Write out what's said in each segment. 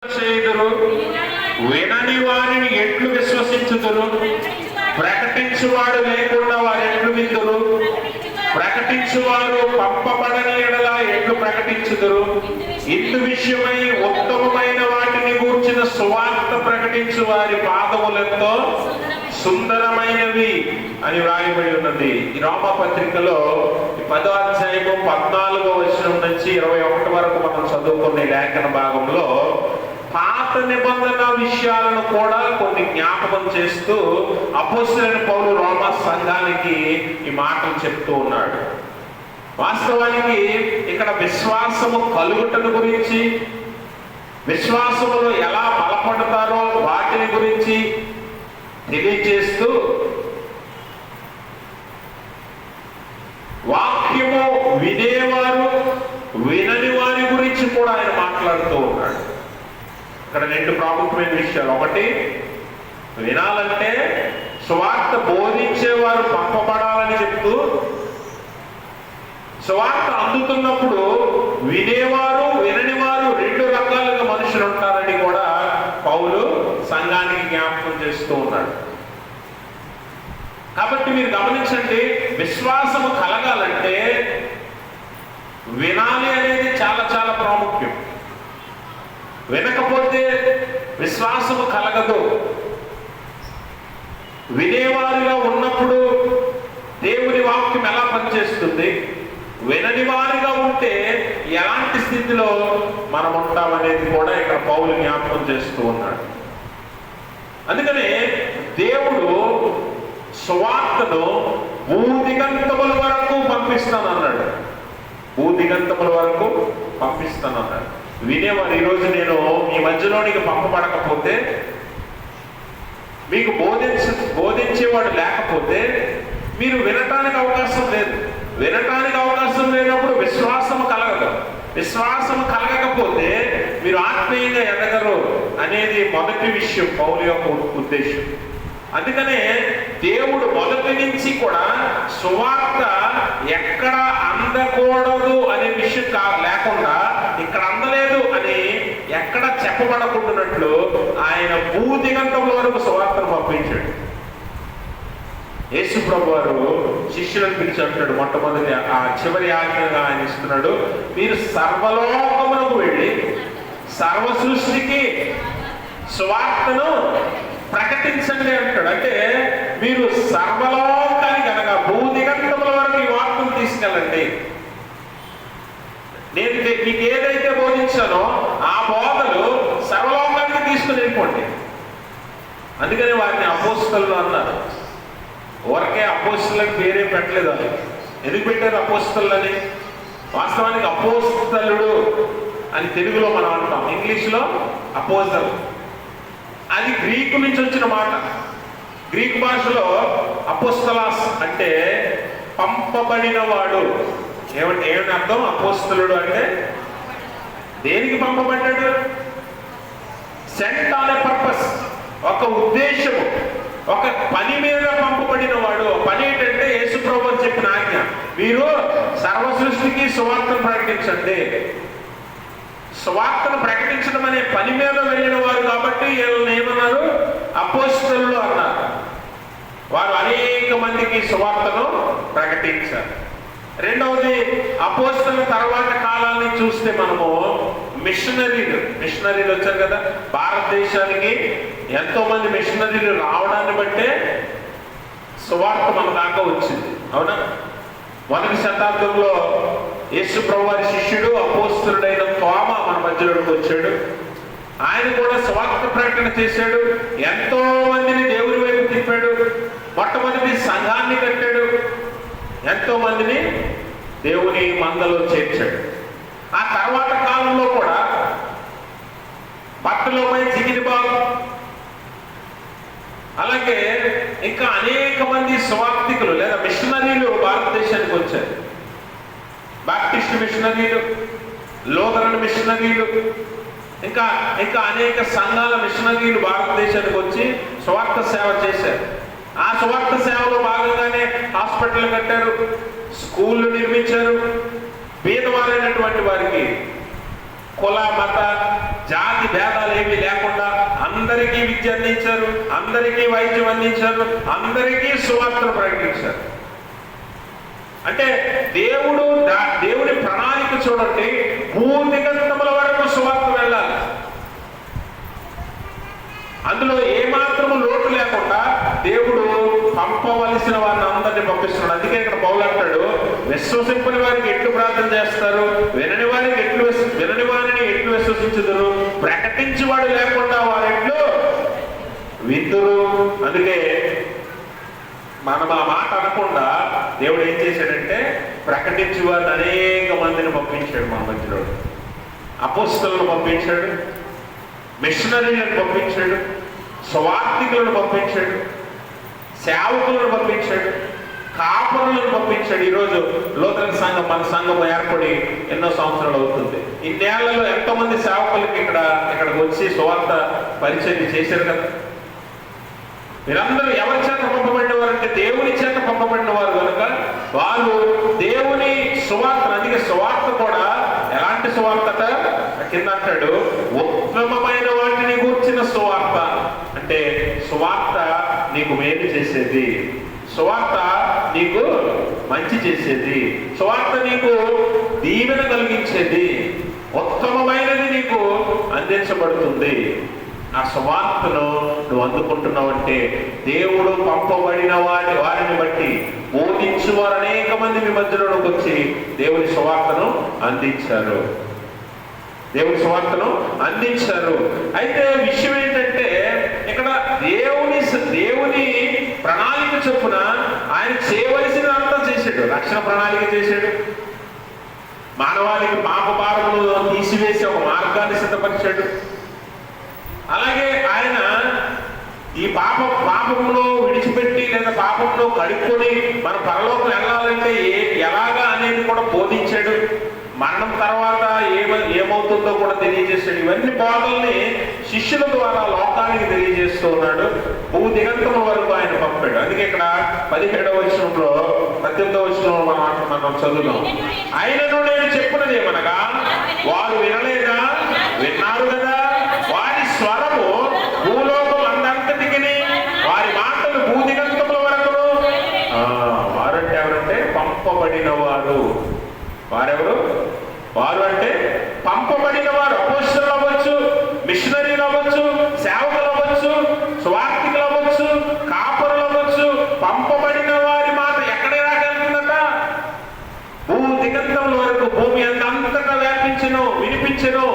చేయుదురు, వినని వారిని ఎట్లు విశ్వసించుదురు, ప్రకటించువాడు లేకుండా వారు ఎట్లు విందురు, ప్రకటించువారు పంపబడని ఎడల ఎట్లు ప్రకటించుదురు. ఇందు విషయమై ఉత్తమమైన వాటిని గూర్చిన సువార్త ప్రకటించు వారి పాదములతో సుందరమైనవి అని వ్రాయబడి ఉన్నది. ఈ రోమపత్రికలో 10వ అధ్యాయము 14వ వచనం నుంచి 21 వరకు మనం చదువుకునే లేఖన భాగంలో పాత నిబంధన విషయాలను కూడా కొన్ని జ్ఞాపకం చేస్తూ అపోస్తలుడైన పౌలు రోమా సంఘానికి ఈ మాటలు చెప్తూ ఉన్నాడు. వాస్తవానికి ఇక్కడ విశ్వాసము కలుగుటను గురించి, విశ్వాసములో ఎలా బలపడతారో వాటిని గురించి తెలియజేస్తూ వాక్యము వినేవారు వినని వారి గురించి కూడా ఆయన మాట్లాడుతూ ఉన్నాడు. ఇక్కడ 2 ప్రాముఖ్యమైన విషయాలు. ఒకటి, వినాలంటే సువార్త బోధించేవారు పంపబడాలని చెప్తూ, సువార్త అందుతున్నప్పుడు వినేవారు వినని వారు 2 రకాలుగా మనుషులు ఉంటారని కూడా పౌలు సంఘానికి జ్ఞాపకం చేస్తూ ఉన్నాడు. కాబట్టి మీరు గమనించండి, విశ్వాసము కలగాలంటే వినాలి అనేది చాలా చాలా ప్రాముఖ్యం. వినకపోతే విశ్వాసము కలగదు. వినేవారిగా ఉన్నప్పుడు దేవుని వాక్యం ఎలా పనిచేస్తుంది, వినని వారిగా ఉంటే ఎలాంటి స్థితిలో మనం ఉంటామనేది కూడా ఇక్కడ పౌలు జ్ఞాపకం చేస్తూ ఉన్నాడు. అందుకనే దేవుడు సువార్తను భూదిగంతముల వరకు పంపిస్తానన్నాడు. భూదిగంతముల వరకు పంపిస్తానన్నాడు. వినేవారు, ఈరోజు నేను మీ మధ్యలోనికి పంపబడకపోతే, మీకు బోధించేవాడు లేకపోతే మీరు వినటానికి అవకాశం లేదు. వినటానికి అవకాశం లేనప్పుడు విశ్వాసం కలగదు. విశ్వాసం కలగకపోతే మీరు ఆత్మీయంగా ఎదగరు అనేది మొదటి విషయం పౌలు యొక్క ఉద్దేశం. అందుకనే దేవుడు మొదటి నుంచి కూడా సువార్త ఎక్కడ అందకూడదు అనే విషయం లేకుండా, ఇక్కడ అందలేదు అని ఎక్కడ చెప్పబడకుండానట్లు ఆయన భూదిగంతముల వరకు సువార్తను పంపించాడు. యేసు ప్రభు వారు శిష్యులను పిలిచి అంటాడు, మొట్టమొదటి ఆ చివరి ఆజ్ఞగా ఆయన ఇస్తున్నాడు, మీరు సర్వలోకమునకు వెళ్ళి సర్వ సృష్టికి సువార్తను ప్రకటించండి అంటాడు. అంటే మీరు సర్వలోకానికి అనగా భూదిగంతముల వరకు ఈ వార్తను తీసుకెళ్ళండి. నేను మీకు ఏదైతే బోధించానో ఆ బోధలు సర్వలోకానికి తీసుకుని వెళ్ళిపోండి. అందుకని వారిని అపోస్తలులు అన్నారు. ఊరకే అపోస్తలులకు పేరే పెట్టలేదు. వాళ్ళు ఎందుకు పెట్టారు అపోస్తలు అని? వాస్తవానికి అపోస్తలుడు అని తెలుగులో మనం అంటాం, ఇంగ్లీష్లో అపోస్తలు. అది గ్రీకు నుంచి వచ్చిన మాట. గ్రీకు భాషలో అపోస్తలాస్ అంటే పంపబడిన వాడు. ఏమని అర్థం? అపోస్తలుడు అంటే దేనికి పంపబడ్డాడు? సెంట్ ఆన్ ఎ పర్పస్, ఒక ఉద్దేశము, ఒక పని మీద పంపబడిన వాడు. పని ఏంటంటే యేసు ప్రభువు చెప్పిన ఆజ్ఞ, మీరు సర్వ సృష్టికి సువార్తను ప్రకటించండి. సువార్తను ప్రకటించడం అనే పని మీద వెళ్ళిన వారు కాబట్టి వీళ్ళని ఏమన్నారు? అపోస్తలులు అన్నారు. వారు అనేక మందికి సువార్తను ప్రకటించారు. రెండవది, అపోస్తలుల తర్వాత కాలాన్ని చూస్తే మనము మిషనరీలు వచ్చారు కదా. భారతదేశానికి ఎంతో మంది మిషనరీలు రావడాన్ని బట్టే సువార్త మన దాకా వచ్చింది. అవునా? 1వ శతాబ్దంలో యేసు ప్రభు వారి శిష్యుడు అపోస్తలుడైన తోమా మన మధ్యలోకి వచ్చాడు. ఆయన కూడా సువార్త ప్రకటన చేశాడు. ఎంతో మందిని దేవుని వైపు తిప్పాడు. మొట్టమొదటి సంఘాన్ని కట్టాడు. ఎంతో మందిని దేవుని మందలో చేర్చాడు. ఆ తర్వాత కాలంలో కూడా బట్టలోపై జిగిరి బాగు, అలాగే ఇంకా అనేక మంది సువార్థికులు లేదా మిషనరీలు భారతదేశానికి వచ్చారు. బాప్టిస్ట్ మిషనరీలు, లూథరన్ మిషనరీలు, ఇంకా అనేక సంఘాల మిషనరీలు భారతదేశానికి వచ్చి సువార్త సేవ చేశారు. ఆ సువార్త సేవలో భాగంగానే హాస్పిటల్ కట్టారు, స్కూళ్ళు నిర్మించారు. పేదవారైనటువంటి వారికి కుల మత జాతి భేదాలు ఏమీ లేకుండా అందరికీ విద్య అందించారు, అందరికీ వైద్యం అందించారు, అందరికీ సువార్తను ప్రకటించారు. అంటే దేవుడి ప్రణాళిక చూడండి, భూదిగంతముల వరకు సువార్త వెళ్ళాలి. అందులో ఏమాత్రము లోటు లేకుండా దేవుడు పంపవలసిన వారిని అందరినీ పంపిస్తున్నాడు. అందుకే ఇక్కడ పౌలు అంటాడు, విశ్వసింపని వారికి ఎట్లు ప్రార్థన చేస్తారు, వినని వారిని ఎట్లు విశ్వసించుదురు, ప్రకటించేవాడు లేకుండా వారెట్లు విందురు. అందుకే మనం ఆ మాట అనకుండా దేవుడు ఏం చేశాడంటే ప్రకటించే వారిని అనేక మందిని పంపించాడు. మా మధ్యలో అపోస్తలులను పంపించాడు, మిషనరీలను పంపించాడు, సువార్థికులను పంపించాడు, సేవకులను పంపించాడు, కాపరులను పంపించాడు. ఈరోజు లోతరణ సంఘం, మన సంఘం ఏర్పడి ఎన్నో సంవత్సరాలు అవుతుంది. ఈ నేలలో ఎంతో మంది సేవకులకి ఇక్కడికి వచ్చి సువార్త పరిచయం చేశారు కదా. మీరందరూ ఎవరి చేత పంపబడిన వారు అంటే దేవుని చేత పంపబడిన వారు కనుక వాళ్ళు దేవుని సువార్త. అందుకే సువార్త కూడా ఎలాంటి సువార్తట కింద అంటాడు, ఉత్తమమైన వాటిని గూర్చిన సువార్త. అంటే సువార్త నీకు మేలు చేసేది, సువార్త నీకు మంచి చేసేది, సువార్త నీకు దీవెన కలిగించేది, ఉత్తమమైనది నీకు అందించబడుతుంది. ఆ సువార్తను నువ్వు అందుకుంటున్నావు అంటే దేవుడు పంపబడిన వారిని బట్టి బోధించు వారు అనేక మంది మీ మధ్యలోకి వచ్చి దేవుని సువార్తను అందించారు. అయితే విషయం ఏంటంటే ఇక్కడ దేవుని ప్రణాళిక చొప్పున ఆయన చేయవలసినంతా చేశాడు. రక్షణ ప్రణాళిక చేశాడు, మానవాళికి పాప భారములు తీసివేసి ఒక మార్గాన్ని సిద్ధపరిచాడు. అలాగే ఆయన ఈ పాపంలో విడిచిపెట్టి లేదా పాపంలో కడుక్కొని మన పరలోకం వెళ్ళాలంటే ఎలాగా అనేది కూడా బోధించాడు. మరణం తర్వాత ఏమవుతుందో కూడా తెలియజేశాడు. ఇవన్నీ బోధల్ని శిష్యుల ద్వారా లోకానికి తెలియజేస్తూ ఉన్నాడు. భూదిగంతముల వరకు ఆయన పంపాడు. అందుకే ఇక్కడ 17వ వచనంలో 18వ వచనంలో మనం చదువుదాం. ఆయనను నేను చెప్పినది ఏమనగా వారు వినలేదా, విన్నారు కదా, వారి స్వరము భూలోకం అందంతటికి, వారి మాటలు భూదిగంతముల వరకు. వారంటే ఎవరంటే పంపబడిన వారు. వారెవరు? వారు అంటే పంపబడిన వారు. అపోస్తలులు అవ్వచ్చు, మిషనరీలు అవ్వచ్చు, సేవకులు అవ్వచ్చు, సువార్థికులు అవ్వచ్చు, కాపరులు అవ్వచ్చు. పంపబడిన వారి మాట ఎక్కడ రాగలుగుతుందట? భూదిగంతముల వరకు, భూమి అంతటా వ్యాపించెను, వినిపించెను.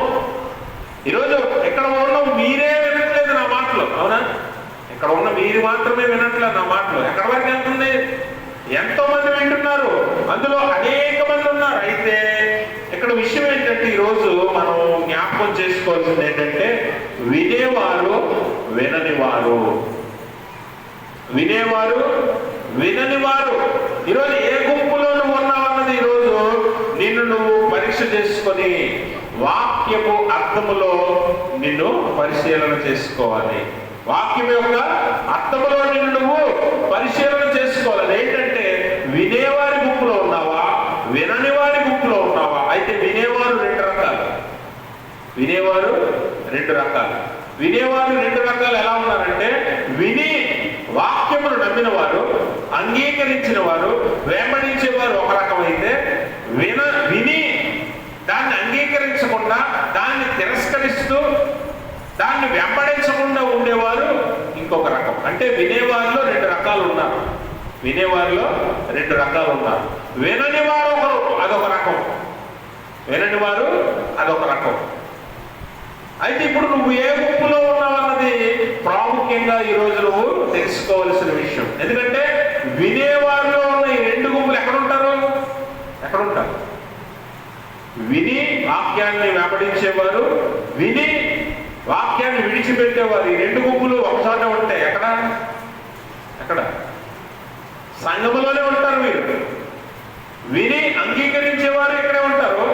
ఈరోజు ఎక్కడ ఉన్న మీరే వినట్లేదు నా మాటలు, అవునా? ఇక్కడ ఉన్న మీరు మాత్రమే వినట్లేదు నా మాటలు. ఎక్కడి వరకు వెళ్తుంది? ఎంతో మంది వింటున్నారు, అందులో అనేక మంది ఉన్నారు. అయితే ఇక్కడ విషయం ఏంటంటే ఈరోజు మనం జ్ఞాపకం చేసుకోవాల్సింది ఏంటంటే వినేవారు విననివారు. ఈరోజు ఏ గుంపులో నువ్వు ఉన్నావన్నది ఈరోజు నిన్ను నువ్వు పరీక్ష చేసుకొని వాక్యపు అర్థములో నిన్ను పరిశీలన చేసుకోవాలి. వాక్యం యొక్క అర్థములో నిన్ను నువ్వు పరిశీలన చేసుకోవాలి. ఏంటంటే వినేవారి గుంపులో ఉన్నావా, వినని వారి గుంపులో ఉన్నావా? అయితే వినేవారు రెండు రకాలు ఎలా ఉన్నారంటే విని వాక్యమును నమ్మిన వారు, అంగీకరించిన వారు, వెంబడించేవారు ఒక రకమైతే, విని దాన్ని అంగీకరించకుండా దాన్ని తిరస్కరిస్తూ దాన్ని వెంబడించకుండా ఉండేవారు ఇంకొక రకం. అంటే వినేవారిలో రెండు రకాలు ఉన్నారు. వినని వారు అదొక రకం. అయితే ఇప్పుడు నువ్వు ఏ గుంపులో ఉన్నావన్నది ప్రాముఖ్యంగా ఈ రోజు నువ్వు తెలుసుకోవలసిన విషయం. ఎందుకంటే వినేవారిలో ఉన్న ఈ రెండు గుంపులు ఎక్కడుంటారు? విని వాక్యాన్ని వెంబడించేవారు, విని వాక్యాన్ని విడిచిపెట్టేవారు. ఈ రెండు గుంపులు ఒకసారి ఉంటాయి. ఎక్కడ? సంఘములోనే ఉంటారు. మీరు విని అంగీకరించేవారు ఇక్కడే ఉంటారు,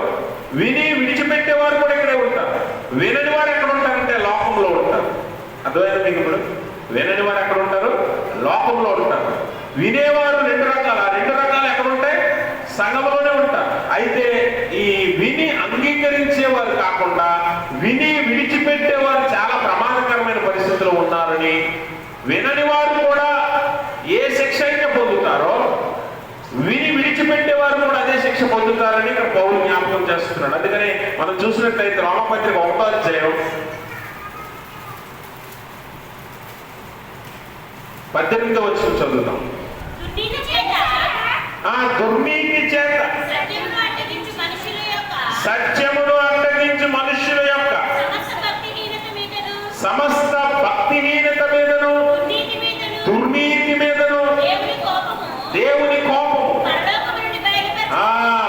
విని విడిచిపెట్టేవారు కూడా ఇక్కడే ఉంటారు. వినని వారు ఎక్కడ ఉంటారంటే లోకంలో ఉంటారు. అర్థమైంది మీకు? ఇప్పుడు వినని వారు ఎక్కడ ఉంటారు? లోకంలో ఉంటారు. వినేవారు రెండు రకాలు. ఆ రెండు రకాలు ఎక్కడ ఉంటాయి? సంఘంలోనే ఉంటారు. అయితే ఈ విని అంగీకరించేవారు కాకుండా అడ్డగిస్తున్నాడు. అందుకని మనం చూసినట్లయితే రోమపత్రిక 1వ అధ్యాయం 18వ వచనం చదువుతాం. దుర్నీతి చేత సత్యమును అడ్డగించు మనుషుల యొక్క సమస్త భక్తిహీనత మీదను దుర్నీతి మీదను దేవుని కోపము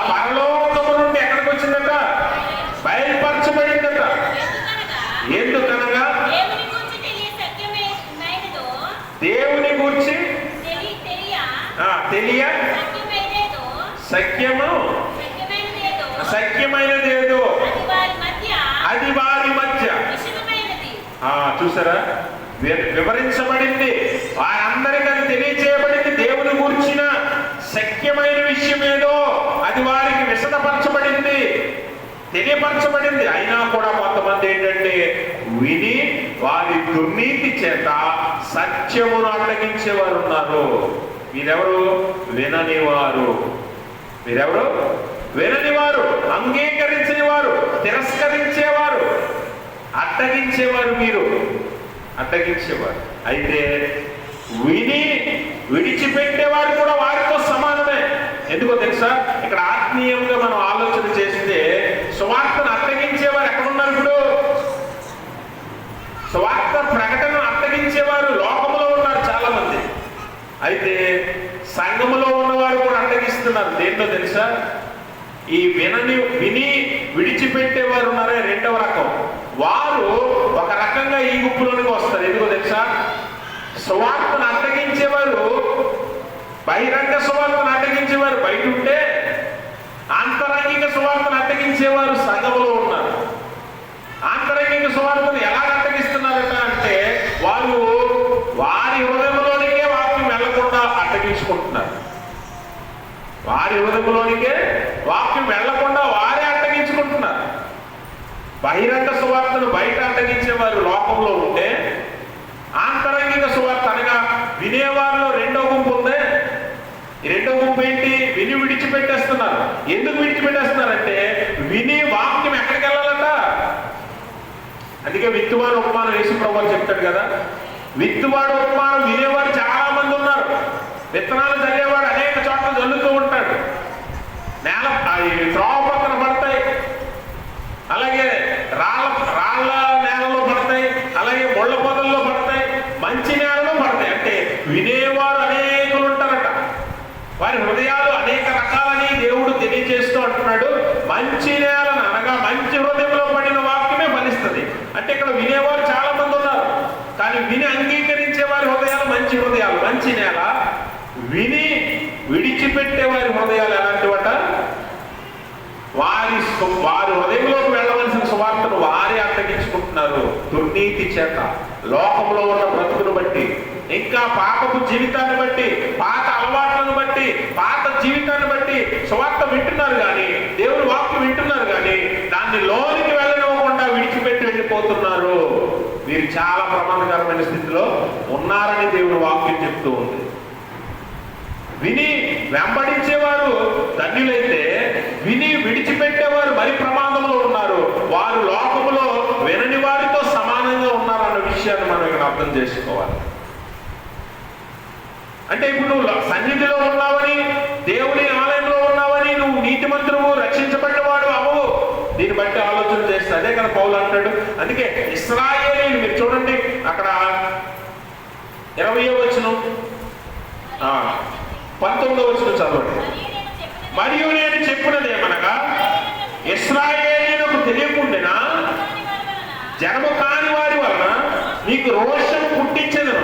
పరలోకము నుండి ఎక్కడికి వచ్చిందట? బయలుపరచబడిందట. ఎందుకనగా దేవుని గురించి తెలియ సఖ్యమైనదేదో అది వారి మధ్య చూసారా, వివరించబడింది. వారందరికీ అది తెలియచేయబడింది. దేవుని గురించిన సఖ్యమైన విషయం ఏదో అది వారికి విశదపరచబడింది, తెలియపరచబడింది. అయినా కూడా కొంతమంది ఏంటంటే విని వారి దుర్నీతి చేత సత్యమును అడ్డగించేవారు ఉన్నారు. మీరెవరు? విననివారు. మీరెవరు? విననివారు, అంగీకరించని వారు, తిరస్కరించేవారు, అడ్డగించేవారు. మీరు అడ్డగించేవారు. అయితే విని విడిచిపెట్టేవారు కూడా వారితో సమానమే. ఎందుకో తెలుసా? ఇక్కడ ఆత్మీయంగా మనం ఆలోచన చేస్తే సువార్తను అడ్డగించేవారు ఎక్కడున్నారు? ఇప్పుడు సువార్త ప్రకటన అడ్డగించేవారు లోకంలో ఉన్నారు చాలా మంది. అయితే సంఘములో ఉన్నవారు కూడా అడ్డగిస్తున్నారు. దేంట్లో తెలుసా? ఈ విని విడిచిపెట్టేవారు ఉన్నారే, రెండవ రకం. వారు ఒక రకంగా ఈ గుంపులోనికి వస్తారు. ఎందుకో తెలుసా? సువార్తను అడ్డగించేవారు, బహిరంగ సువార్తను అడ్డగించేవారు బయట ఉంటే, ఆంతరంగిక సువార్తను అడ్డగించేవారు సంఘములో ఉన్నారు. ఆంతరంగిక సువార్తను ఎలా అడ్డగిస్తున్నారట అంటే వారు వారి హృదయంలోనికే వాక్యం వెళ్లకుండా అడ్డగించుకుంటున్నారు. వారి హృదయంలోనికే వాక్యం వెళ్లకుండా వారే అడ్డగించుకుంటున్నారు. బహిరంగ సువార్తను బయట అడ్డగించేవారు లోకంలో ఉంటే, ఆంతరంగిక సువార్త అనగా వినేవారిలో రెండో గుంపు ఉందే. ఈ రెండో గుంపు ఏంటి? విని విడిచిపెట్టేస్తున్నారు. ఎందుకు విడిచిపెట్టేస్తున్నారంటే విని వాక్యం ఎక్కడికి వెళ్ళాలంట. అందుకే విత్తువాడు ఉపమానం యేసు ప్రభువు చెప్తాడు కదా, విత్తువాడు ఉపమానం వినేవారు చాలా మంది ఉన్నారు. విత్తనాలు చల్లేవాడు అనేక చోట్ల చల్లుతూ ఉంటాడు. నేల త్రోవ పక్కన పడతాయి, అలాగే రాళ్ళ నేలలో పడతాయి, అలాగే ముళ్ళ పొదల్లో పడతాయి, మంచి నేలలో పడతాయి. అంటే వినేవారు అనేకులు ఉంటారట. వారి హృదయాలు అనేక రకాలని దేవుడు తెలియజేస్తూ అంటున్నాడు. మంచి నేలను అనగా మంచి హృదయంలో పడిన వాక్యమే ఫలిస్తుంది. అంటే ఇక్కడ వినేవారు చాలా మంది ఉన్నారు, కానీ విని అంగీకరించే వారి హృదయాలు మంచి హృదయాలు, మంచి నేల. విని విడిచిపెట్టే వారి హృదయాలు ఎలాంటివట? వారి హృదయంలోకి వెళ్ళవలసిన సువార్తను వారే అడ్డగించుకుంటున్నారు దుర్నీతి చేత, లోకంలో ఉన్న బ్రతుకును బట్టి, ఇంకా పాపపు జీవితాన్ని బట్టి, పాత అలవాట్లను బట్టి, పాత జీవితాన్ని బట్టి సువార్త వింటున్నారు కానీ, దేవుని వాక్యం వింటున్నారు కానీ దాన్ని లోనికి వెళ్ళనివ్వకుండా విడిచిపెట్టి వెళ్ళిపోతున్నారు. వీరు చాలా ప్రమాదకరమైన స్థితిలో ఉన్నారని దేవుని వాక్యం చెప్తూ ఉంది. విని వెంబడించేవారు ధన్యులైతే విని విడిచిపెట్టేవారు మరి ప్రమాదంలో ఉన్నారు. వారు లోకములో వినని వారితో సమానంగా ఉన్నారన్న విషయాన్ని మనం ఇక్కడ అర్థం చేసుకోవాలి. అంటే ఇప్పుడు నువ్వు సన్నిధిలో ఉన్నావని, దేవుని ఆలయంలో ఉన్నావని నువ్వు నీతిమంతుడు రక్షించబడిన వాడు అవ్వవు. దీన్ని బట్టి ఆలోచన చేస్తే అదే కదా పౌలు అంటాడు. అందుకే ఇశ్రాయేలీయులు మీరు చూడండి, అక్కడ 20వ వచనం 19వ వచనం చదవండి. మరియు నేను చెప్పినదేమనగా ఇశ్రాయేలీయులకు తెలియకుండానా జనము కాని వారి వలన నీకు రోషం పుట్టించెదను,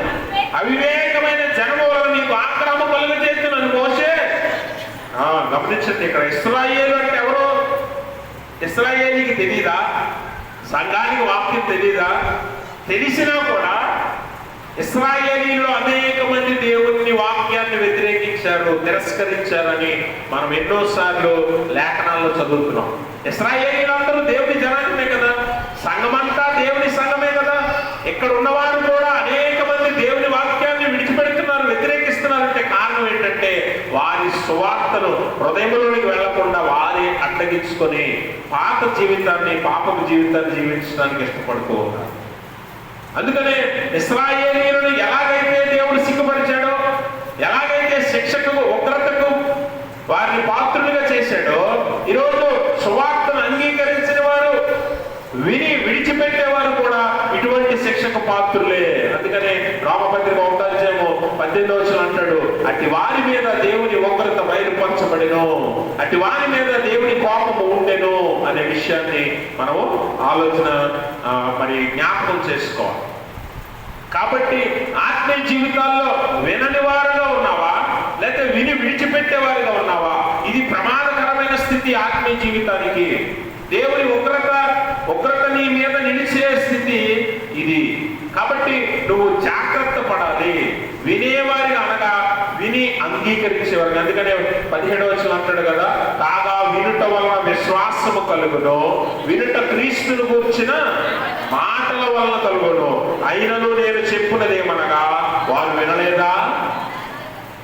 అవివేకమైన జనము వలన నీకు ఆక్రమణ కలుగజేస్తున్నాను. మోషే గమనించండి, ఇక్కడ ఇశ్రాయేలు అంటే ఎవరు? ఇశ్రాయేలీకి తెలీదా? సంఘానికి వాక్యం తెలీదా? తెలిసినా కూడా ఇశ్రాయేలీలో అనేక మంది దేవుని వాక్యాన్ని వ్యతిరేకించారు, తిరస్కరించారని మనం ఎన్నోసార్లు లేఖనాల్లో చదువుతున్నాం. ఇశ్రాయేలీలందరూ దేవుని జనాంగమే కదా, సంఘమంతా దేవుని సంఘమే కదా. ఇక్కడ ఉన్నవారు కూడా అనేక మంది దేవుని వాక్యాన్ని విడిచిపెడుతున్నారు, వ్యతిరేకిస్తున్నారంటే కారణం ఏంటంటే వారి సువార్తను హృదయంలోనికి వెళ్లకుండా వారే అడ్డగించుకొని పాత జీవితాన్ని, పాపపు జీవితాన్ని జీవించడానికి ఇష్టపడుతూ ఉన్నారు. అందుకనే ఇశ్రాయేలీయులను ఎలాగైతే దేవుడు సిగ్గుపరిచాడో, ఎలాగైతే శిక్షకు, ఉగ్రతకు వారిని పాత్రులుగా చేశాడో, ఈరోజు సువార్తను అంగీకరించిన వారు, విని విడిచిపెట్టేవారు కూడా ఇటువంటి శిక్షకు పాత్రులే. అందుకనే రామపత్రిక 1:18 అంటాడు, అట్టి వారి మీద దేవుని ఉగ్రత బయలుపరచబడెను, అట్టి వారి మీద దేవుని కోపము ఉండెను అనే విషయాన్ని మనము ఆలోచన జ్ఞాపకం చేసుకోవాలి. కాబట్టి ఆత్మీయ జీవితాల్లో వినని వారుగా ఉన్నావా, లేకపోతే విని విడిచిపెట్టేవారుగా ఉన్నావా? ఇది ప్రమాదకరమైన స్థితి ఆత్మీయ జీవితానికి. దేవుని ఉగ్రత నీ మీద నిలిచే స్థితి ఇది. కాబట్టి నువ్వు జాగ్రత్త పడాలి. వినేవారిగా అనగా విని అంగీకరించేవారు. అందుకనే 17 అంటాడు కదా, కాగా వినుట వలన విశ్వాసము కలుగును, వినుట క్రీస్తును గూర్చిన మాటల వలన కలుగును. అయినను నేను చెప్పున్నదేమనగా వారు వినలేదా?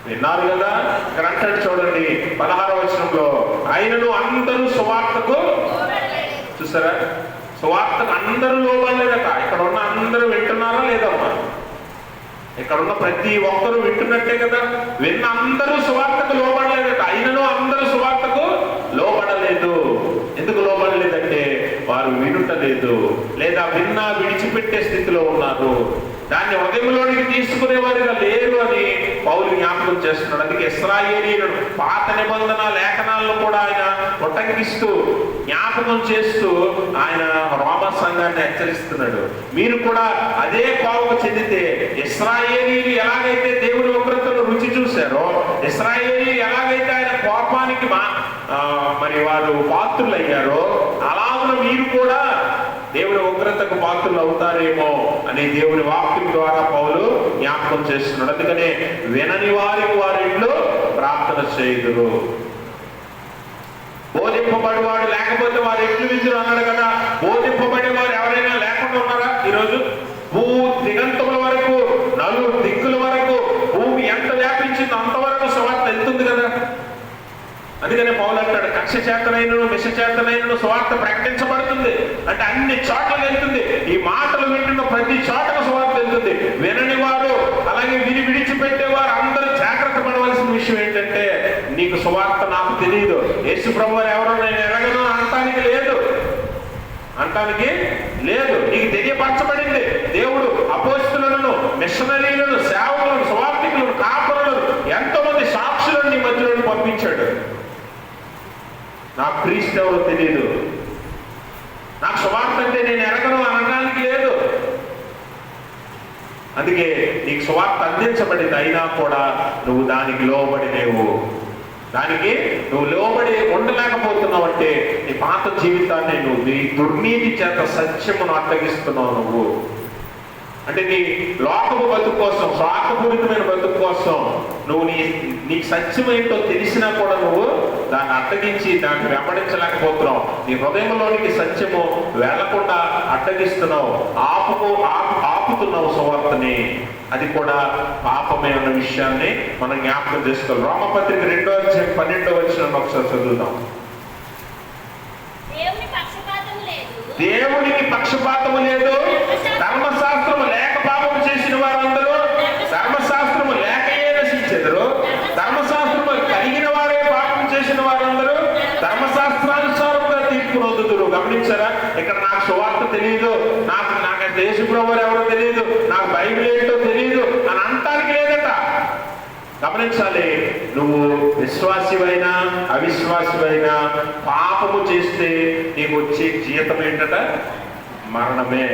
విన్నారు కదా. ఇక్కడ అంటాడు చూడండి 16 అయినను అందరూ సువార్తకు, చూసారా, సువార్తకు అందరూ లోబడలేదట. ఇక్కడ ఉన్న అందరూ వింటున్నారా లేదమ్మా? ఇక్కడ ఉన్న ప్రతి ఒక్కరూ వింటున్నట్టే కదా. విన్న అందరూ సువార్తకు లోబడలేదట. అయినను అందరూ సువార్తకు లోబడలేదు. ఎందుకు లోబడలేదంటే వారు వినుటలేదు, లేదా విన్నా విడిచిపెట్టే స్థితిలో ఉన్నారు. దాన్ని హృదయంలోనికి తీసుకునేవారుగా లేరు అని పౌలు జ్ఞాపకం చేస్తున్నాడు. అందుకే ఇశ్రాయేలీయులను పాత నిబంధన లేఖనాలను కూడా ఆయన ఉటంకిస్తూ, జ్ఞాపకం చేస్తూ ఆయన రోమా సంఘాన్ని హెచ్చరిస్తున్నాడు. మీరు కూడా అదే కోపం చెందితే, ఇశ్రాయేలీయులు ఎలాగైతే దేవుని ఉగ్రతను రుచి చూశారో, ఇశ్రాయేలీయులు ఎలాగైతే ఆయన కోపానికి వారు పాత్రులయ్యారో, అలాగున మీరు కూడా దేవుని ఉగ్రతకు పాత్రలు అవుతారేమో అని దేవుని వాక్యం ద్వారా పౌలు జ్ఞాపకం చేస్తున్నాడు. అందుకనే వినని వారికి వారి ఇంట్లో ప్రార్థన చేయుదురు. బోధింపబడివాడు లేకపోతే వారి ఇంట్లో విద్యులు అన్నాడు కదా. బోధింపబడేవారు ఎవరైనా లేకుండా ఉన్నారా ఈరోజు? భూ దిగంతముల వరకు, నలుగురు దిక్కుల వరకు, భూమి ఎంత వ్యాపించిందో అంతవరకు సువార్త వెళ్తుంది కదా. అందుకనే పౌలు అంటాడు, కక్ష చేతనైనను మిష చేతనైనను సువార్త ప్రకటించబడుతుంది అంటే అన్ని చోట్ల వెళ్తుంది. ఈ మాటలు వింటున్న ప్రతి చోటకు సువార్త వెళ్తుంది. వినని వారు, అలాగే విని విడిచిపెట్టేవారు అందరూ జాగ్రత్త పడవలసిన విషయం ఏంటంటే, నీకు సువార్త నాకు తెలియదు, యేసు ప్రభువు వారు ఎవరో నేను ఎరగను అంటానికి లేదు. నీకు తెలియపరచబడింది. దేవుడు అపోస్తలులను, మిషనరీలను, సేవకులను, సువార్తికులను, కాపరులను, ఎంతో మంది సాక్షులను నీ మధ్యలో పంపించాడు. నాకు క్రీస్తు ఎవరో తెలియదు, నాకు సువార్త అంటే నేను ఎరగను అనడానికి లేదు. అందుకే నీకు సువార్త అందించబడింది, అయినా కూడా నువ్వు దానికి లోబడి లేవు. దానికి నువ్వు లోబడి ఉండలేకపోతున్నావు అంటే నీ పాత జీవితాన్ని నువ్వు నీ దుర్నీతి చేత సత్యమును అడ్డగిస్తున్నావు. నువ్వు అంటే నీ లోకపు బతుకు కోసం, స్వార్థపూరితమైన బతుకు కోసం నువ్వు నీకు సత్యం ఏంటో తెలిసినా కూడా నువ్వు దాన్ని అడ్డగించి దాన్ని వెంబడించలేకపోతున్నావు. నీ హృదయంలోనికి సత్యము వెళ్లకుండా అడ్డగిస్తున్నావు, ఆపుతున్నావు సువార్తని. అది కూడా పాపమే అన్న విషయాన్ని మనం జ్ఞాపకం చేసుకోవాలి. రోమపత్రిక 2:12 ఒకసారి చదువుదాం. దేవునికి పక్షపాతము లేదు, ధర్మశాస్త్రము లేక పాపము చేసిన వారందరూ ధర్మశాస్త్రము లేకయే నశించెదరు, ధర్మశాస్త్రము కలిగిన వారే పాపం చేసిన వారందరూ ధర్మశాస్త్రానుసారంగా తీర్పు నొందుదురు. గమనించారా? ఇక్కడ నాకు సువార్త తెలియదు, నాకు యేసు ప్రభువు ఎవరో తెలియదు, నాకు బైబిల్ ఏంటో తెలియదు అని అంటానికి లేదట. గమనించాలి, నువ్వు విశ్వాసివైనా అవిశ్వాసివైనా పాపము చేస్తే నీకు వచ్చే జీతం ఏంటట? మరణమే.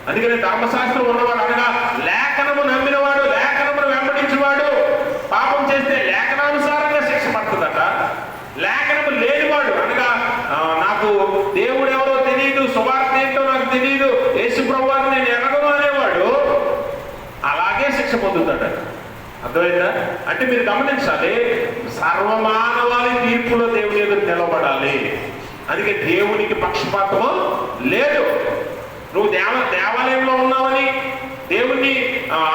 అందుకని ధర్మశాస్త్రం ఉన్నవాడు అనగా లేఖనము నమ్మినవాడు, లేఖనమును వెంబడించేవాడు పాపం చేస్తే లేఖనానుసారంగా శిక్ష పడుతుందట. లేఖనము లేనివాడు అనగా నాకు దేవుడు ఎవరో తెలియదు, సువార్త ఏంటో నాకు తెలియదు, యేసు ప్రభువుని నేను ఎరగను అనేవాడు అలాగే శిక్ష పొందుతాడు. అర్థమైందా? అంటే మీరు గమనించాలి, సర్వమానవాళి తీర్పులో దేవుని ఎదురు నిలబడాలి. అందుకే దేవునికి పక్షపాతము లేదు. నువ్వు దేవాలయంలో ఉన్నావని, దేవుని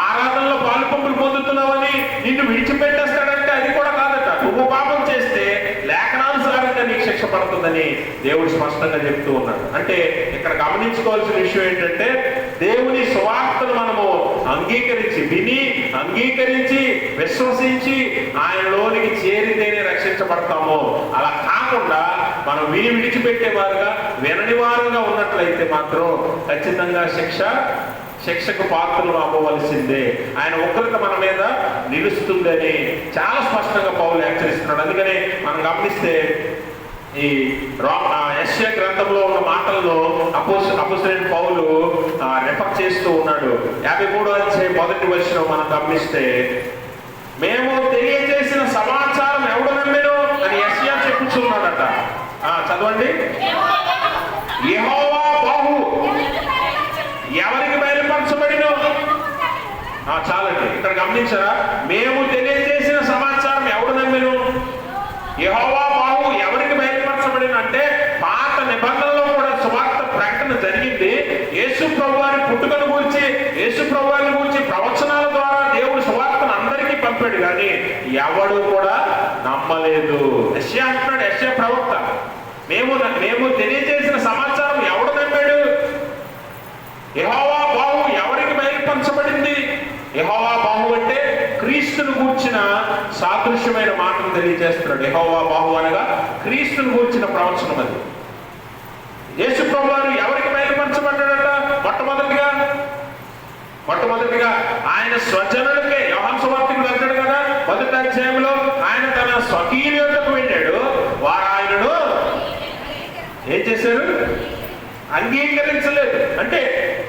ఆరాధనలో పాలుపంపులు పొందుతున్నావని నిన్ను విడిచిపెట్టేస్తాడంటే అది కూడా కాదట. నువ్వు పాపం చేస్తే లేఖనానుసారంగా నీకు శిక్ష పడుతుంది. ఉంటుందని దేవుడు స్పష్టంగా చెప్తూ ఉన్నాడు. అంటే ఇక్కడ గమనించుకోవాల్సిన విషయం ఏంటంటే, దేవుని సువార్తను మనము విని అంగీకరించి విశ్వసించి ఆయనలోనికి చేరితేనే రక్షించబడతాము. అలా కాకుండా మనం విడిచిపెట్టేవారుగా వినని వారుగా ఉన్నట్లయితే మాత్రం ఖచ్చితంగా శిక్షకు పాత్రలు అవ్వవలసిందే. ఆయన ఉగ్రత మన మీద నిలుస్తుందని చాలా స్పష్టంగా పౌలు హెచ్చరిస్తున్నాడు. అందుకనే మనం గమనిస్తే ఈ యెషయా గ్రంథంలో ఉన్న మాటలను అపోస్తలుడైన పౌలు రెఫర్ చేస్తూ ఉన్నాడు. 53వ అధ్యాయం 1వ వచనం మనం గమనిస్తే, మేము తెలియజేసిన సమాచారం ఎవడు నమ్మెను అని యెషయా చెప్పుచున్నాడట. చదవండి. యెహోవా బాహు ఎవరికి బయలుపరచబడినో. చాలండి. ఇక్కడ గమనించారా? మేము తెలియజేసిన సమాచారం ఎవడు నమ్మెను? యెహోవా బాహు ఎవరికి బయలుపరచబడిన అంటే, పాత నిబంధనలో కూడా సువార్త ప్రకటన జరిగింది. యేసు ప్రభువారి పుట్టుకను గురించి, యేసు ప్రభువారిని గురించి ప్రవచనాల ద్వారా దేవుడు సువార్తను అందరికీ పంపాడు, కానీ ఎవడు కూడా నమ్మలేదు. యెషయా అంటున్నాడు, యెషయా ప్రవక్త, మేము తెలియజేసిన సమాచారం ఎవడు నమ్మాడు? యెహోవా బాహు ఎవరికి బయలుపరచబడింది? యెహోవా బాహు అంటే క్రీస్తును గూర్చిన సాదృశ్యమైన మాటను తెలియజేస్తున్నాడు. యెహోవా బాహు అనగా క్రీస్తును గూర్చిన ప్రవచనం. అది యేసు ప్రభువారు ఎవరికి బయలుపరచబడ్డాడట? మొట్టమొదటిగా ఆయన స్వజనులకే. యోహాను సువార్తికుడు అంటాడు కదా 1వ అధ్యాయంలో, ఆయన తన స్వకీయుల యొద్దకు వెళ్ళాడు, వారు ఆయనను ఏం చేశారు? అంగీకరించలేదు. అంటే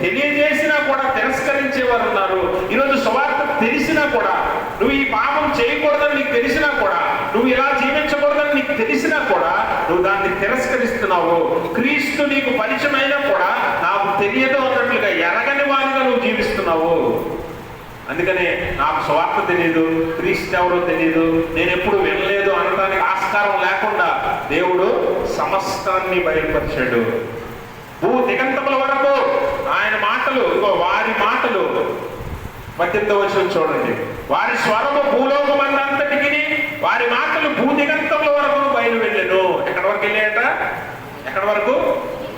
తెలియజేసినా కూడా తిరస్కరించేవారు ఉన్నారు. ఈరోజు సువార్త తెలిసినా కూడా, నువ్వు ఈ పాపం చేయకూడదని నీకు తెలిసినా కూడా, నువ్వు ఇలా జీవించకూడదని నీకు తెలిసినా కూడా నువ్వు దాన్ని తిరస్కరిస్తున్నావు. క్రీస్తు నీకు పరిచయమైనా కూడా నాకు తెలియదు అన్నట్లుగా ఎరగని వారిగా నువ్వు జీవిస్తున్నావు. అందుకనే నాకు సువార్త తెలియదు, క్రీస్తు ఎవరో తెలియదు, నేను ఎప్పుడు వినలేదు అనడానికి ఆస్కారం లేకుండా దేవుడు సమస్తాన్ని బయలుపరిచాడు. భూ దిగంతముల వరకు ఆయన మాటలు, వారి మాటలు 18వ వచనం చూడండి. వారి స్వరము భూలోకమందంతటికి, వారి మాటలు భూదిగంతముల వరకు బయలు వెళ్ళెను. ఎక్కడి వరకు వెళ్ళాయట? ఎక్కడి వరకు?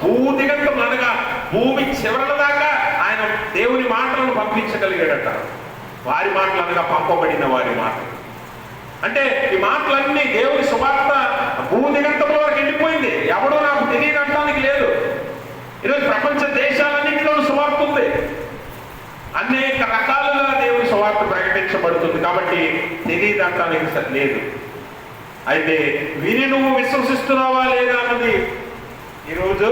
భూదిగంతం అనగా భూమి చివరల దాకా ఆయన దేవుని మాటలను పంపించగలిగాడట. వారి మాటలు అనగా పంపబడిన వారి మాటలు. అంటే ఈ మాటలన్నీ దేవుని సువార్త భూదిగంతముల వరకు వెళ్ళిపోయింది. ఎవడో నాకు తెలియదు అంటానికి లేదు. ఈరోజు ప్రపంచ దేశాలన్నింటిలో సువార్త ఉంది. అనేక రకాలుగా దేవుని సువార్త ప్రకటించబడుతుంది. కాబట్టి తెలియదు అంటానికి లేదు. అయితే విని నువ్వు విశ్వసిస్తున్నావా లేదా అన్నది ఈరోజు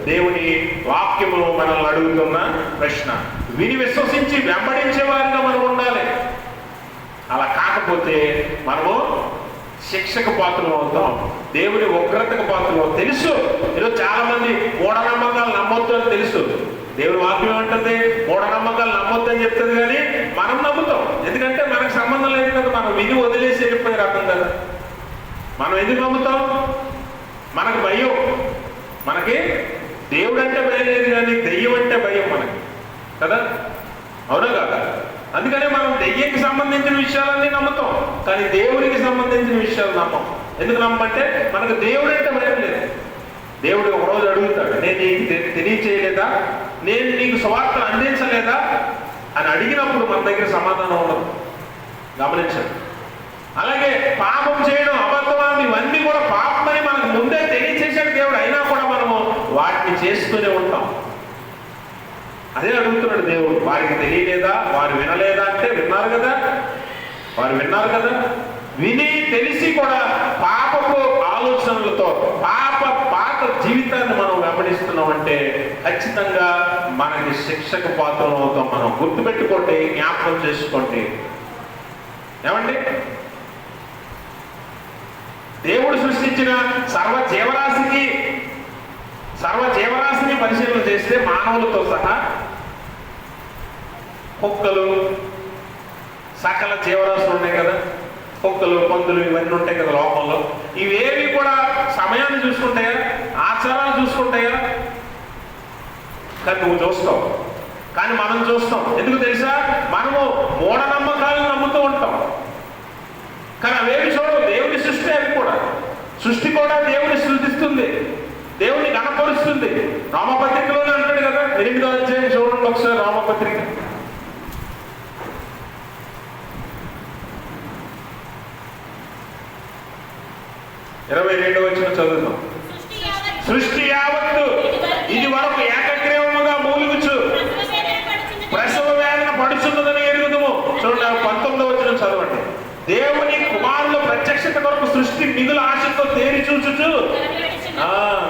దేవుని వాక్యము మనల్ని అడుగుతున్న ప్రశ్న. విని విశ్వసించి వెంబడించే వారిగా మనం ఉండాలి. అలా కాకపోతే మనము శిక్షకు పాత్రలు అవుతాం, దేవుని ఉగ్రతకు పాత్రలు. తెలుసు, ఈరోజు చాలా మంది మూఢనమ్మకాలు నమ్మొద్దు అని తెలుసు. దేవుని వాక్యం ఏమంటుంది? మూఢనమ్మకాలు నమ్మొద్దు అని చెప్తుంది, కానీ మనం నమ్ముతాం. ఎందుకంటే మనకు సంబంధం లేదు కదా, మనం విని వదిలేసి వెళ్ళిపోయే రకం కదా. మనం ఎందుకు నమ్ముతాం? మనకు భయం. మనకి దేవుడు అంటే భయం లేదు, కానీ దెయ్యం అంటే భయం మనకి కదా, అవునా కాదా? అందుకనే మనం దెయ్యంకి సంబంధించిన విషయాలన్నీ నమ్ముతాం, కానీ దేవుడికి సంబంధించిన విషయాలు నమ్మం. ఎందుకు నమ్మంటే మనకు దేవుడు అంటే భయం లేదు. దేవుడు ఒకరోజు అడుగుతాడు, నేను నీకు తెలియచేయలేదా, నేను నీకు సువార్త అందించలేదా అని అడిగినప్పుడు మన దగ్గర సమాధానం ఉండదు. గమనించండి. అలాగే పాపం చేయడం, అబద్ధం, ఇవన్నీ కూడా పాపమని మనకు ముందే తెలియచేసాడు దేవుడు. అయినా కూడా మనము వాటిని చేస్తూనే ఉంటాం. అదే అడుగుతున్నాడు దేవుడు. వారికి తెలియలేదా, వారు వినలేదా అంటే విన్నారు కదా, వారు విన్నారు కదా. విని తెలిసి కూడా పాపపు ఆలోచనలతో పాత జీవితాన్ని మనం వెంబడిస్తున్నామంటే ఖచ్చితంగా మనకి శిక్షకు పాత్రలు అవుతాం. మనం గుర్తుపెట్టుకోండి, జ్ఞాపకం చేసుకోండి. ఏమండి, దేవుడు సృష్టించిన సర్వ జీవరాశిని పరిశీలన చేస్తే మానవులతో సహా కుక్కలు, సకల జీవరాశులు ఉన్నాయి కదా, కుక్కలు, పందులు ఇవన్నీ ఉంటాయి కదా లోకంలో. ఇవేవి కూడా సమయాన్ని చూసుకుంటాయా, ఆచారాలు చూసుకుంటాయా? కానీ నువ్వు చూస్తావు, కానీ మనం చూస్తాం. ఎందుకు తెలుసా? మనము మూఢనమ్మకాలను నమ్ముతూ ఉంటాం, కానీ అవేవి చూడవు. దేవుని సృష్టి అవి కూడా సృష్టి కూడా దేవుని సృష్టిస్తుంది, దేవుని కనపరుస్తుంది. రామపత్రికలోనే అంటాడు కదా, 8వ అధ్యాయం చూడండి ఒకసారి. రామపత్రిక 22వ వచనం చదువుతాం. సృష్టి యావత్తు ఇది వరకు ఏకగ్రీవముగా మూలుగుచు ప్రసవ వేదన పడుచున్నదని ఎరుగుదుము. చూడండి 19వ వచనం చదవండి. దేవుని కుమారుల ప్రత్యక్షత కొరకు సృష్టి మిగుల ఆశతో తేరి చూచుచు.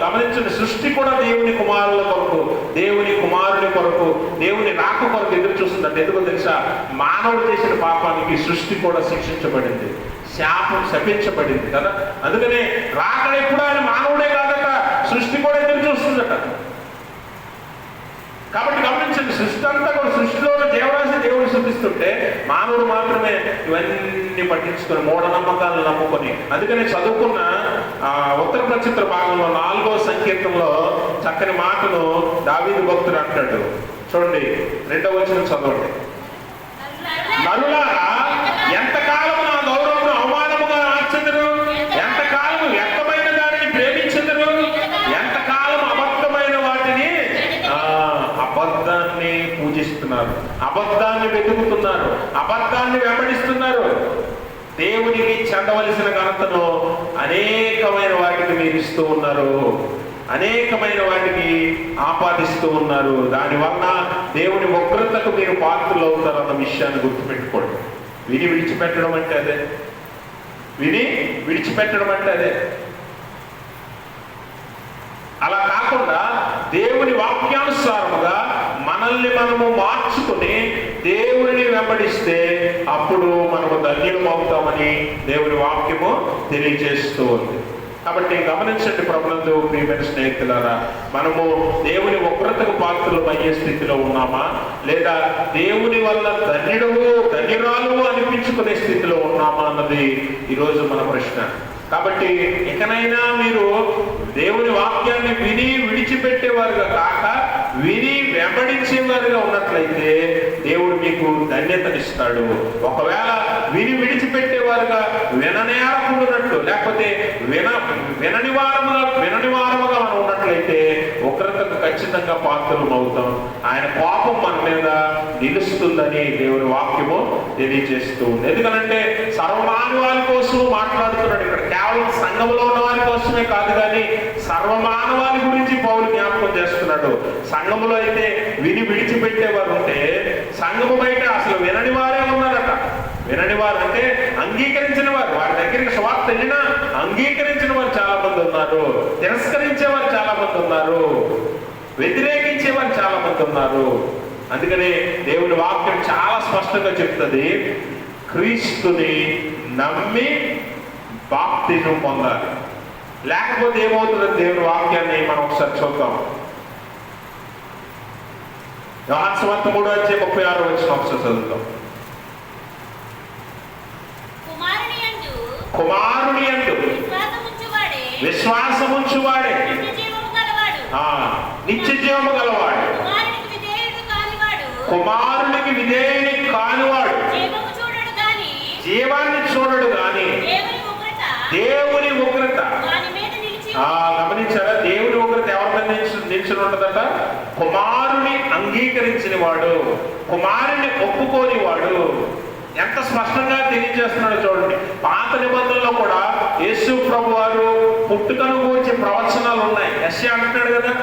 గమనించండి, సృష్టి కూడా దేవుని కుమారుల కొరకు, దేవుని కుమారుని కొరకు, దేవుని రాక కొరకు ఎదురు చూస్తుందంటే ఎందుకో తెలుసా? మానవుడు చేసిన పాపానికి సృష్టి కూడా శిక్షించబడింది, శాపం శపించబడింది కదా. అందుకనే రాకడ ఎప్పుడు ఆయన మానవుడే కాదట, సృష్టి కూడా ఎదురు చూస్తుందట. కాబట్టి గమనించండి, సృష్టి అంతా కూడా, సృష్టిలో దేవరాశి దేవుడు సృష్టిస్తుంటే మానవుడు మాత్రమే ఇవన్నీ పట్టించుకొని మూఢనమ్మకాలను నమ్ముకొని. అందుకని చదువుకున్న ఉత్తర ప్రచిత్ర భాగంలో 4వ సంకీర్తనలో చక్కని మాటను దావీదు భక్తుడు అంటాడు. చూడండి 2వ వచనం చదవండి. నరులారా ఎంతకాలం నా గౌరవమును అవమానముగా ఆర్చెదరు, ఎంతకాలం వ్యక్తమైన దానిని ప్రేమించెదరు, ఎంతకాలం అబద్ధమైన వాటిని అబద్ధాన్ని పూజిస్తున్నారు, అబద్ధాన్ని వెతుకుతున్నారు, అబద్ధాన్ని వెంబడిస్తున్నారు. దేవునికి చెందవలసిన ఘనతను అనేకమైన వాటికి మీరు ఇస్తూ ఉన్నారు, అనేకమైన వాటికి ఆపాదిస్తూ ఉన్నారు. దానివల్ల దేవుని ఉగ్రతకు మీరు పాత్రలు అవుతారు అన్న విషయాన్ని గుర్తుపెట్టుకోండి. విని విడిచిపెట్టడం అంటే అదే, విని విడిచిపెట్టడం అంటే అదే. అలా కాకుండా దేవుని వాక్యానుసారముగా మనల్ని మనము మార్చుకుని దేవుడిని వెంబడిస్తే అప్పుడు మనము ధన్యులం అవుతామని దేవుని వాక్యము తెలియజేస్తూ ఉంది. కాబట్టి గమనించండి ప్రభునందు ప్రియమైన స్నేహితులారా, మనము దేవుని ఉగ్రతకు పాత్రలు అయ్యే స్థితిలో ఉన్నామా, లేదా దేవుని వల్ల ధన్యురాలు అనిపించుకునే స్థితిలో ఉన్నామా అన్నది ఈరోజు మన ప్రశ్న. కాబట్టి ఇకనైనా మీరు దేవుని వాక్యాన్ని విని విడిచిపెట్టేవారుగా కాక విని వెంబడించేవారుగా ఉన్నట్లయితే దేవుడు మీకు ధన్యతనిస్తాడు. ఒకవేళ విని విడిచిపెట్టేవారుగా విననేరకుండానట్టు, లేకపోతే విననివారముగా మనం ఉన్నట్లయితే ఉగ్రతకు ఖచ్చితంగా పాత్రలు అవుతాం. ఆయన కోపం మన మీద నిలుస్తుందని దేవుని వాక్యము తెలియజేస్తూ ఉంది. ఎందుకంటే సర్వమానవాళి కోసం మాట్లాడుతున్నాడు ఇక్కడ. కేవలం సంఘంలో ఉన్న వారి కోసమే కాదు, కానీ సర్వమానవాళి గురించి పౌలు జ్ఞాపకం చేస్తున్నాడు. సంఘములో అయితే విని విడిచిపెట్టేవారు ఉంటే, సంఘము బయట అసలు వినని వారే ఉన్నారట. వినని వారు అంటే అంగీకరించిన వారు, వారి దగ్గరికి సువార్త వెళ్ళినా అంగీకరించిన వారు చాలా మంది ఉన్నారు, తిరస్కరించేవారు చాలా మంది ఉన్నారు, వ్యతిరేకించేవారు చాలా మంది ఉన్నారు. అందుకని దేవుని వాక్యం చాలా స్పష్టంగా చెప్తుంది, క్రీస్తుని నమ్మి బాప్తిజం పొందాలి. లేకపోతే ఏమవుతుంది? దేవుని వాక్యాన్ని మనం ఒకసారి చూద్దాం. యోహాను సువార్త 3వ అధ్యాయం 36వ వచనం ఒకసారి చదువుతాం. కుమారుని యందు విశ్వాసముంచువాడే నిత్య జీవము గలవాడు, కుమారునికి విధేయుని కానివాడు జీవాన్ని చూడడు గాని దేవుని ఉగ్రత. గమనించారా? దేవుని ఉగ్రత ఎవరి మీద నిలిచి ఉండదట? కుమారుని అంగీకరించిన వాడు, కుమారుని ఒప్పుకోని వాడు. ఎంత స్పష్టంగా తెలియజేస్తున్నాడో చూడండి. పాత నిబంధనలో కూడా యేసు ప్రభు వారు పుట్టుకను గురించి ప్రవచనాలు ఉన్నాయి. యెషయా అంటున్నాడు కదా,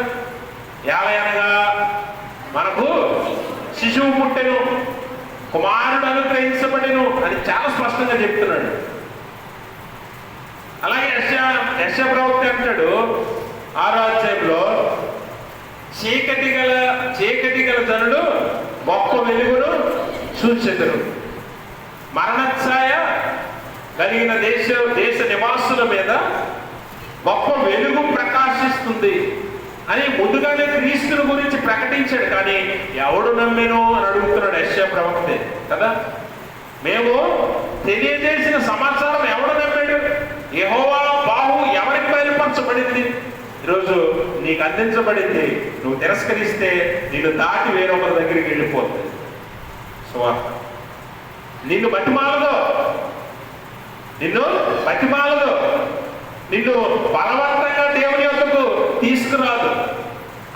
ఏలయనగా మనకు శిశువు పుట్టెను, కుమారుడు అనుగ్రహించబడెను అని చాలా స్పష్టంగా చెప్తున్నాడు. అలాగే యెషయా ప్రవక్త అంటాడు 6వ అధ్యాయంలో, చీకటి గల జనులు గొప్ప వెలుగును చూచెదరు, మరణఛాయ కలిగిన దేశ నివాసుల మీద గొప్ప వెలుగు ప్రకాశిస్తుంది అని ముందుగానే క్రీస్తుని గురించి ప్రకటించాడు. కానీ ఎవడు నమ్మెను అని అడుగుతున్నాడు యెషయా ప్రవక్తే కదా. మేము తెలియజేసిన సమాచారం ఎవడు నమ్మాడు? యెహోవా బాహు ఎవరికి బయలుపరచబడింది? ఈరోజు నీకు అందించబడింది, నువ్వు తిరస్కరిస్తే నిన్ను దాటి వేరొకరి దగ్గరికి వెళ్ళిపోతుంది సువార్త. నిన్ను బతిమాలదు నిన్ను బలవంతంగా దేవుని యొద్దకు తీసుకురాదు,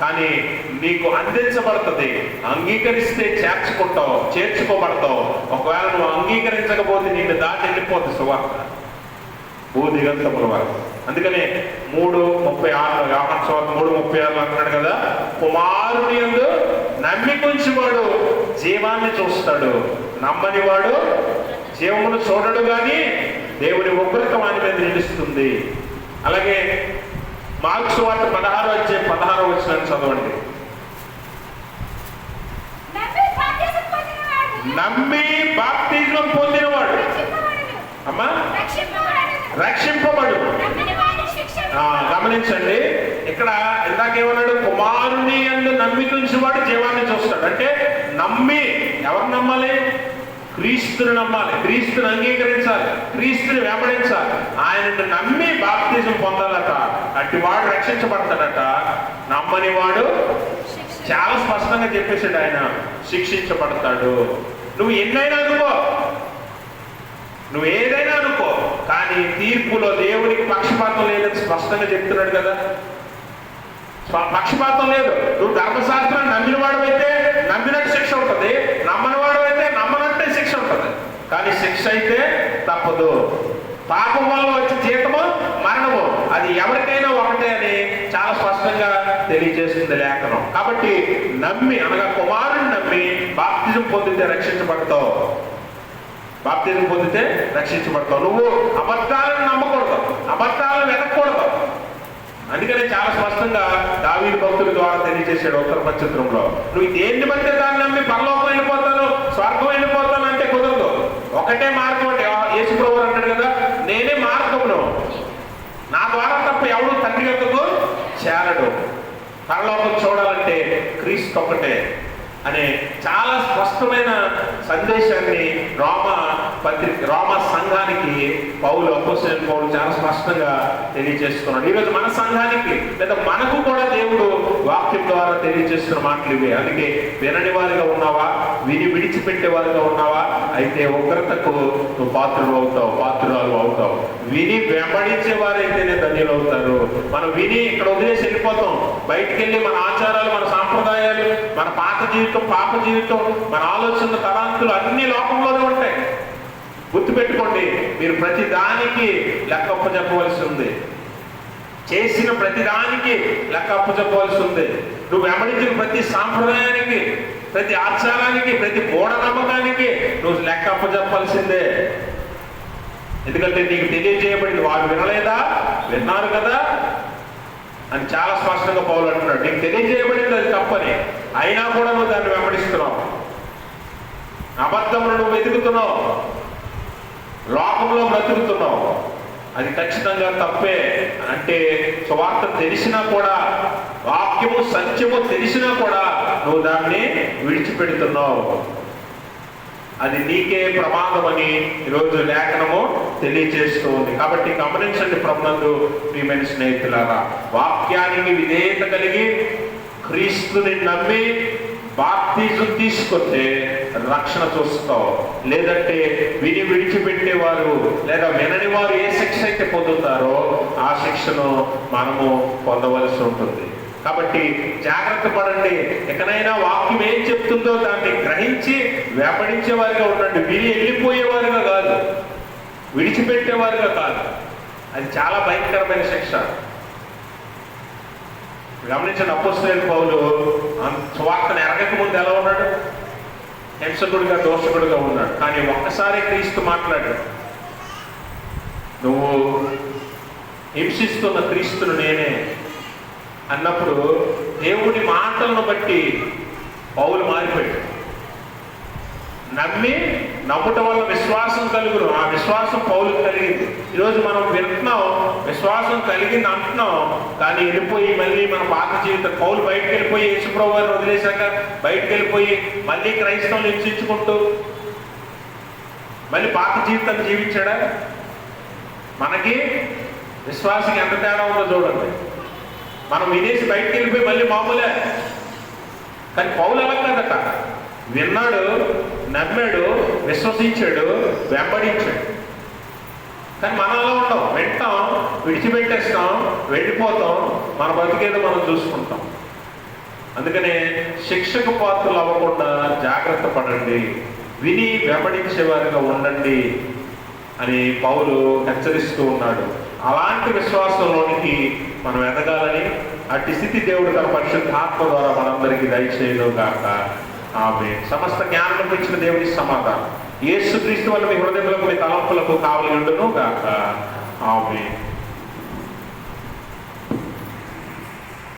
కానీ నీకు అందించబడుతుంది. అంగీకరిస్తే చేర్చుకోబడతావు. ఒకవేళ నువ్వు అంగీకరించకపోతే నిన్ను దాటి వెళ్ళిపోతుంది సువార్త భూదిగంతముల వరకు. అందుకనే 3:36 యోహాను సువార్త 3:36 అంటున్నాడు కదా, కుమారుని యందు నమ్మికుంచి వాడు జీవాన్ని చూస్తాడు, నమ్మని వాడు జీవమును చూడడు గాని దేవుని ఉగ్రత వాని మీద నిలుస్తుంది. అలాగే మార్కు సువార్త 16 వచనాన్ని చదవండి. నమ్మి బాప్తిజం పొందినవాడు అమ్మా రక్షింపబడు. గమనించండి, ఇక్కడ ఇందాకేమన్నాడు, కుమారుని యందు నమ్మికుంచేవాడు జీవాన్ని చూస్తాడు. అంటే నమ్మి, ఎవరు నమ్మాలి? క్రీస్తుని నమ్మాలి, క్రీస్తుని అంగీకరించాలి, క్రీస్తుని వెంబడించాలి. ఆయనను నమ్మి బాప్తిజం పొందాలట. అట్టి వాడు రక్షించబడతాడట. నమ్మని వాడు చాలా స్పష్టంగా చెప్పేశాడు ఆయన, శిక్షించబడతాడు. నువ్వు ఎన్నైనా అనుకో, నువ్వు ఏదైనా అనుకో, కానీ తీర్పులో దేవునికి పక్షపాతం లేదని స్పష్టంగా చెప్తున్నాడు కదా. పక్షపాతం లేదు. నువ్వు ధర్మశాస్త్రాన్ని నమ్మిన వాడు అయితే నమ్మినట్టు శిక్ష ఉంటుంది, నమ్మని వాడు అయితే నమ్మనట్టే శిక్ష ఉంటుంది. కానీ శిక్ష అయితే తప్పదు. పాపం వల్ల వచ్చే జీతము మరణము, అది ఎవరికైనా ఒకటే అని చాలా స్పష్టంగా తెలియజేస్తుంది లేఖనం. కాబట్టి నమ్మి, అనగా కుమారుని నమ్మి బాప్తిజం పొందితే రక్షించబడతావు. బాప్తిజం పొందితే రక్షించబడతావు. నువ్వు అబద్ధాలను నమ్మకూడదు, అబద్ధాలను వెతకూడదు. అందుకనే చాలా స్పష్టంగా దావీదు భక్తుల ద్వారా తెలియజేశాడు ఉత్తర నక్షత్రంలో, నువ్వు దేన్ని బట్టి దాన్ని నమ్మి పరలోకం వెళ్ళిపోతాను, స్వర్గం వెళ్ళిపోతాను అంటే కుదరదు. ఒకటే మార్గం అంటే యేసు ప్రభువు అంటాడు కదా, నేనే మార్గమును, నా ద్వారా తప్ప ఎవడు తండ్రి యొద్దకు చేరడు. పరలోకం చూడాలంటే క్రీస్తు ఒకటే అనే చాలా స్పష్టమైన సందేశాన్ని రోమ సంఘానికి అపోస్తలుడైన పౌలు చాలా స్పష్టంగా తెలియజేస్తున్నాడు. ఈరోజు మన సంఘానికి లేదా మనకు కూడా దేవుడు వాక్యం ద్వారా తెలియజేస్తున్న మాటలు ఇవే. అందుకే వినని వారిగా ఉన్నావా, విని విడిచిపెట్టే వారిగా ఉన్నావా, అయితే ఉగ్రతకు నువ్వు పాత్రురాలు అవుతావు. విని వెంబడించే వారైతేనే ధన్యులు అవుతారు. మనం విని ఇక్కడ వదిలేసి వెళ్ళిపోతాం. బయటికి వెళ్ళి మన ఆచారాలు, మన సాంప్రదాయాలు, మన పాత జీవితం, పాప జీవితం, మన ఆలోచనలు, తలాంతులు అన్ని లోకంలోనే ఉంటాయి. గుర్తుపెట్టుకోండి, మీరు ప్రతి దానికి లెక్క అప్పచెప్పవలసి ఉంది. చేసిన ప్రతి దానికి లెక్క అప్పచెప్పవలసి ఉంది. నువ్వు వెంబడించిన ప్రతి సాంప్రదాయానికి, ప్రతి ఆచారానికి, ప్రతి మూఢనమ్మకానికి నువ్వు లెక్క అప్పచెప్పాల్సిందే. ఎందుకంటే నీకు తెలియజేయబడింది. వారు వినలేదా? విన్నారు కదా అని చాలా స్పష్టంగా పౌలు అంటున్నాడు. నీకు తెలియజేయబడింది అది తప్పని, అయినా కూడా నువ్వు దాన్ని వెంబడిస్తున్నావు. అబద్ధమును నువ్వు వెతుకుతున్నావు, లోకంలో బ్రతుకుతున్నావు. అది ఖచ్చితంగా తప్పే. అంటే సువార్త తెలిసినా కూడా, వాక్యము సత్యము తెలిసినా కూడా నువ్వు దాన్ని విడిచిపెడుతున్నావు. అది నీకే ప్రమాదం అని ఈరోజు లేఖనము తెలియజేస్తూ ఉంది. కాబట్టి గమనించండి ప్రభునందు ప్రియమైన స్నేహితులారా, వాక్యానికి విధేయత కలిగి క్రీస్తుని నమ్మి బాప్తిజం తీసుకొస్తే రక్షణ చూస్తావు. లేదంటే విని విడిచిపెట్టేవారు లేదా వినని వారు ఏ శిక్ష అయితే పొందుతారో ఆ శిక్షను మనము పొందవలసి ఉంటుంది. కాబట్టి జాగ్రత్త పడండి. ఎక్కడైనా వాక్యం ఏం చెప్తుందో దాన్ని గ్రహించి వెంబడించేవారిగా ఉండండి. విని వెళ్ళిపోయేవారుగా కాదు, విడిచిపెట్టేవారుగా కాదు. అది చాలా భయంకరమైన శిక్ష. గమనించిన అపోస్తలుడైన పౌలు సువార్తను ఎరగక ముందు ఎలా ఉన్నాడు? హింసకుడిగా, దోషకుడిగా ఉన్నాడు. కానీ ఒక్కసారి క్రీస్తు మాట్లాడాడు, నువ్వు హింసిస్తున్న క్రీస్తును నేనే అన్నప్పుడు దేవుని మాటలను బట్టి పౌలు మారిపోయాడు. నమ్ముటం వల్ల విశ్వాసం కలుగును. ఆ విశ్వాసం పౌలుకు కలిగింది. ఈరోజు మనం వింటున్నాం, విశ్వాసం కలిగింది అంటున్నాం, కానీ వెళ్ళిపోయి మళ్ళీ మన పాత జీవితం, పౌలు బయటకు వెళ్ళిపోయి యేసుప్రభు వారిని వదిలేశాక బయటకు వెళ్ళిపోయి మళ్ళీ క్రైస్తవులు హింసించుకుంటూ మళ్ళీ పాత జీవితాన్ని జీవించాడా? మనకి విశ్వాసం ఎంత తేడా ఉందో చూడండి. మనం వినేసి బయటకు వెళ్ళిపోయి మళ్ళీ మామూలే. కానీ పౌలు అలా కాదట, విన్నాడు, నమ్మాడు, విశ్వసించాడు, వెంబడించాడు. కానీ మనలో ఉండవు. వింటాం, విడిచిపెట్టేస్తాం, వెళ్ళిపోతాం, మన బతికేదో మనం చూసుకుంటాం. అందుకనే శిక్షకు పాత్రలు అవ్వకుండా జాగ్రత్త పడండి, విని వెంబడించే వారిగా ఉండండి అని పౌలు హెచ్చరిస్తూ ఉన్నాడు. అలాంటి విశ్వాసంలోనికి మనం ఎదగాలని అట్టి స్థితి దేవుడు తన పరిశుద్ధాత్మ ద్వారా మనందరికీ దయచేయను గాక. ఆమేన్. సమస్త జ్ఞానం ఇచ్చిన దేవుని సమాధానం యేసుక్రీస్తు వల్ల మీ హృదయములకు, మీ తలంపులకు కావలి ఉండును గాక. ఆమేన్.